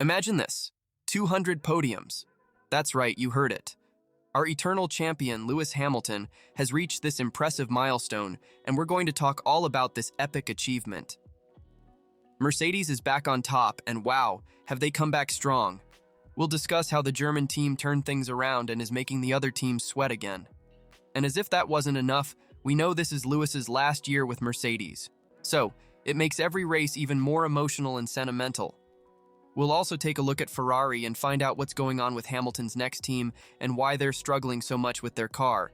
Imagine this, 200 podiums. That's right, you heard it. Our eternal champion, Lewis Hamilton, has reached this impressive milestone, and we're going to talk all about this epic achievement. Mercedes is back on top, and wow, have they come back strong. We'll discuss how the German team turned things around and is making the other teams sweat again. And as if that wasn't enough, we know this is Lewis's last year with Mercedes. So, it makes every race even more emotional and sentimental. We'll also take a look at Ferrari and find out what's going on with Hamilton's next team and why they're struggling so much with their car.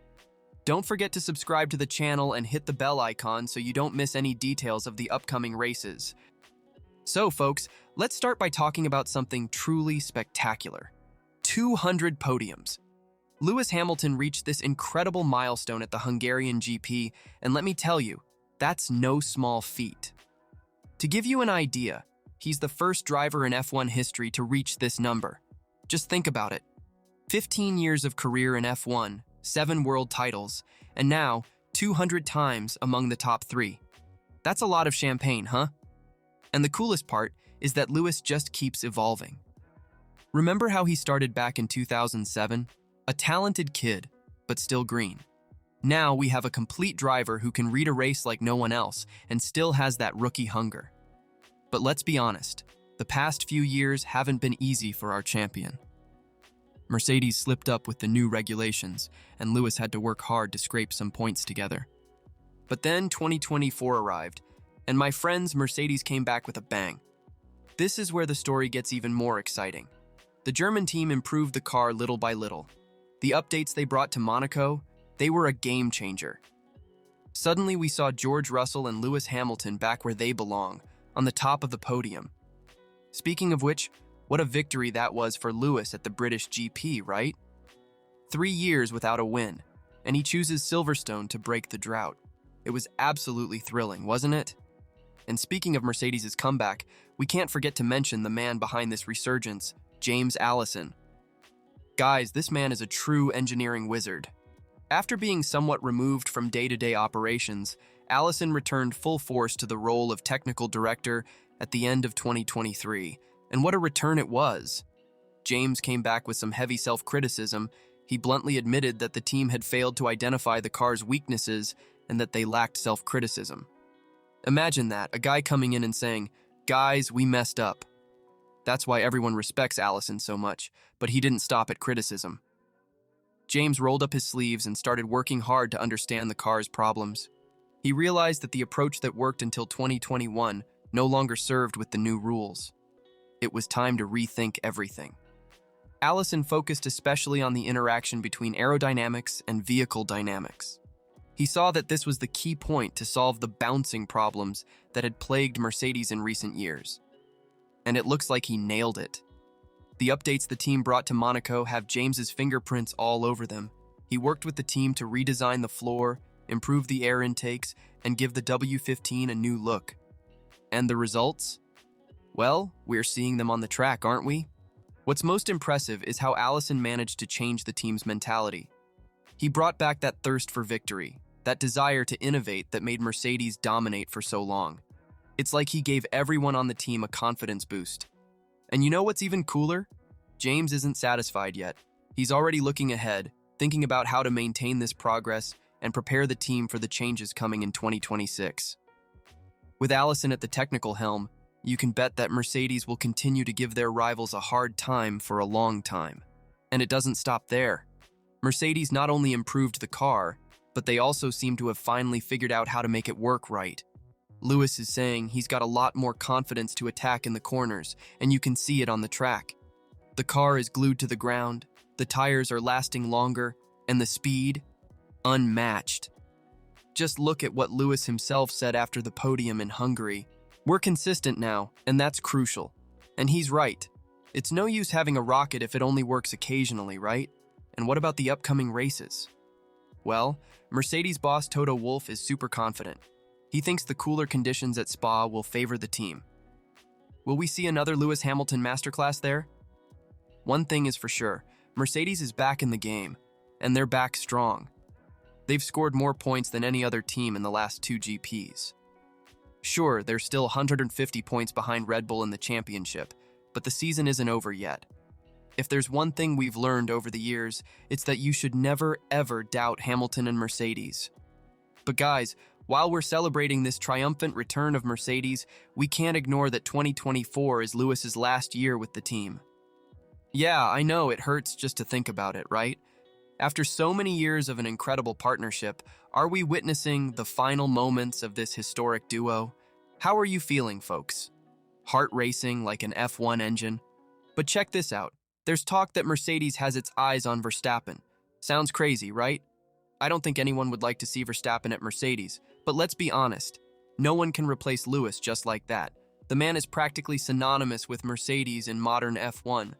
Don't forget to subscribe to the channel and hit the bell icon so you don't miss any details of the upcoming races. So folks, let's start by talking about something truly spectacular. 200 podiums. Lewis Hamilton reached this incredible milestone at the Hungarian GP, and let me tell you, that's no small feat. To give you an idea, he's the first driver in F1 history to reach this number. Just think about it. 15 years of career in F1, 7 world titles, and now 200 times among the top 3. That's a lot of champagne, huh? And the coolest part is that Lewis just keeps evolving. Remember how he started back in 2007? A talented kid, but still green. Now we have a complete driver who can read a race like no one else and still has that rookie hunger. But let's be honest, the past few years haven't been easy for our champion. Mercedes slipped up with the new regulations, and Lewis had to work hard to scrape some points together. But then 2024 arrived, and my friends, Mercedes came back with a bang. This is where the story gets even more exciting. The German team improved the car little by little. The updates they brought to Monaco, they were a game changer. Suddenly we saw George Russell and Lewis Hamilton back where they belong, on the top of the podium. Speaking of which, what a victory that was for Lewis at the British GP, right? 3 years without a win, and he chooses Silverstone to break the drought. It was absolutely thrilling, wasn't it? And speaking of Mercedes' comeback, we can't forget to mention the man behind this resurgence, James Allison. Guys, this man is a true engineering wizard. After being somewhat removed from day-to-day operations, Allison returned full force to the role of technical director at the end of 2023, and what a return it was. James came back with some heavy self-criticism. He bluntly admitted that the team had failed to identify the car's weaknesses and that they lacked self-criticism. Imagine that, a guy coming in and saying, "Guys, we messed up." That's why everyone respects Allison so much, but he didn't stop at criticism. James rolled up his sleeves and started working hard to understand the car's problems. He realized that the approach that worked until 2021 no longer served with the new rules. It was time to rethink everything. Allison focused especially on the interaction between aerodynamics and vehicle dynamics. He saw that this was the key point to solve the bouncing problems that had plagued Mercedes in recent years. And it looks like he nailed it. The updates the team brought to Monaco have James's fingerprints all over them. He worked with the team to redesign the floor, improve the air intakes, and give the W15 a new look. And the results? Well, we're seeing them on the track, aren't we? What's most impressive is how Allison managed to change the team's mentality. He brought back that thirst for victory, that desire to innovate that made Mercedes dominate for so long. It's like he gave everyone on the team a confidence boost. And you know what's even cooler? James isn't satisfied yet. He's already looking ahead, thinking about how to maintain this progress and prepare the team for the changes coming in 2026. With Allison at the technical helm, you can bet that Mercedes will continue to give their rivals a hard time for a long time. And it doesn't stop there. Mercedes not only improved the car, but they also seem to have finally figured out how to make it work right. Lewis is saying he's got a lot more confidence to attack in the corners, and you can see it on the track. The car is glued to the ground, the tires are lasting longer, and the speed, unmatched. Just look at what Lewis himself said after the podium in Hungary. "We're consistent now, and that's crucial." And he's right. It's no use having a rocket if it only works occasionally, right? And what about the upcoming races? Well, Mercedes boss Toto Wolff is super confident. He thinks the cooler conditions at Spa will favor the team. Will we see another Lewis Hamilton masterclass there? One thing is for sure, Mercedes is back in the game, and they're back strong. They've scored more points than any other team in the last 2 GPs. Sure, they're still 150 points behind Red Bull in the championship, But the season isn't over yet. If there's one thing we've learned over the years, it's that you should never, ever doubt Hamilton and Mercedes. But guys, while we're celebrating this triumphant return of Mercedes, we can't ignore that 2024 is Lewis's last year with the team. Yeah, I know it hurts just to think about it, right? After so many years of an incredible partnership, are we witnessing the final moments of this historic duo? How are you feeling, folks? Heart racing like an F1 engine? But check this out. There's talk that Mercedes has its eyes on Verstappen. Sounds crazy, right? I don't think anyone would like to see Verstappen at Mercedes, but let's be honest. No one can replace Lewis just like that. The man is practically synonymous with Mercedes in modern F1.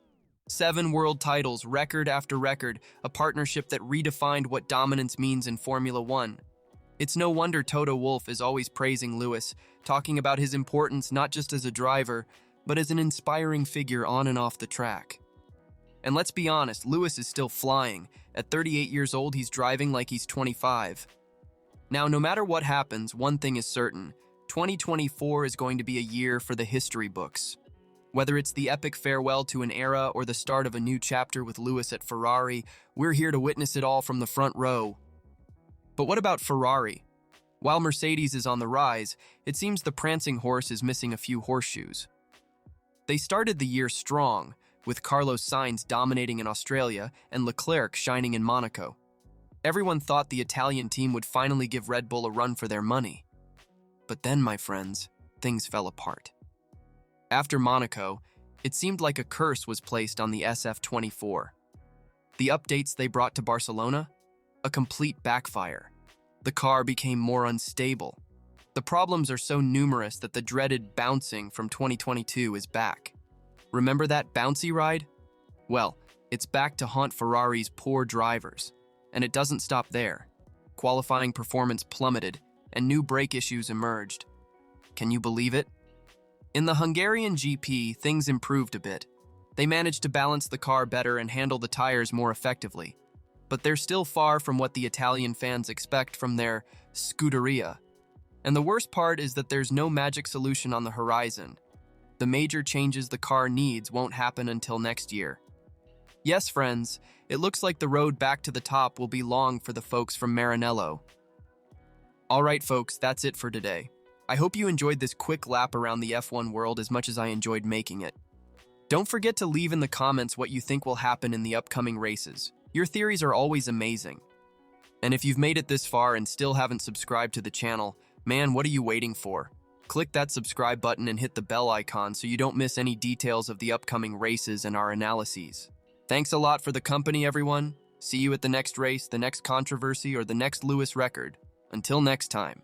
7 world titles, record after record, a partnership that redefined what dominance means in Formula One. It's no wonder Toto Wolff is always praising Lewis, talking about his importance not just as a driver, but as an inspiring figure on and off the track. And let's be honest, Lewis is still flying. At 38 years old, he's driving like he's 25. Now, no matter what happens, one thing is certain. 2024 is going to be a year for the history books. Whether it's the epic farewell to an era or the start of a new chapter with Lewis at Ferrari, we're here to witness it all from the front row. But what about Ferrari? While Mercedes is on the rise, it seems the prancing horse is missing a few horseshoes. They started the year strong, with Carlos Sainz dominating in Australia and Leclerc shining in Monaco. Everyone thought the Italian team would finally give Red Bull a run for their money. But then, my friends, things fell apart. After Monaco, it seemed like a curse was placed on the SF24. The updates they brought to Barcelona? A complete backfire. The car became more unstable. The problems are so numerous that the dreaded bouncing from 2022 is back. Remember that bouncy ride? Well, it's back to haunt Ferrari's poor drivers. And it doesn't stop there. Qualifying performance plummeted, and new brake issues emerged. Can you believe it? In the Hungarian GP, things improved a bit. They managed to balance the car better and handle the tires more effectively. But they're still far from what the Italian fans expect from their Scuderia. And the worst part is that there's no magic solution on the horizon. The major changes the car needs won't happen until next year. Yes, friends, it looks like the road back to the top will be long for the folks from Maranello. All right, folks, that's it for today. I hope you enjoyed this quick lap around the F1 world as much as I enjoyed making it. Don't forget to leave in the comments what you think will happen in the upcoming races. Your theories are always amazing. And if you've made it this far and still haven't subscribed to the channel, man, what are you waiting for? Click that subscribe button and hit the bell icon so you don't miss any details of the upcoming races and our analyses. Thanks a lot for the company, everyone. See you at the next race, the next controversy, or the next Lewis record. Until next time.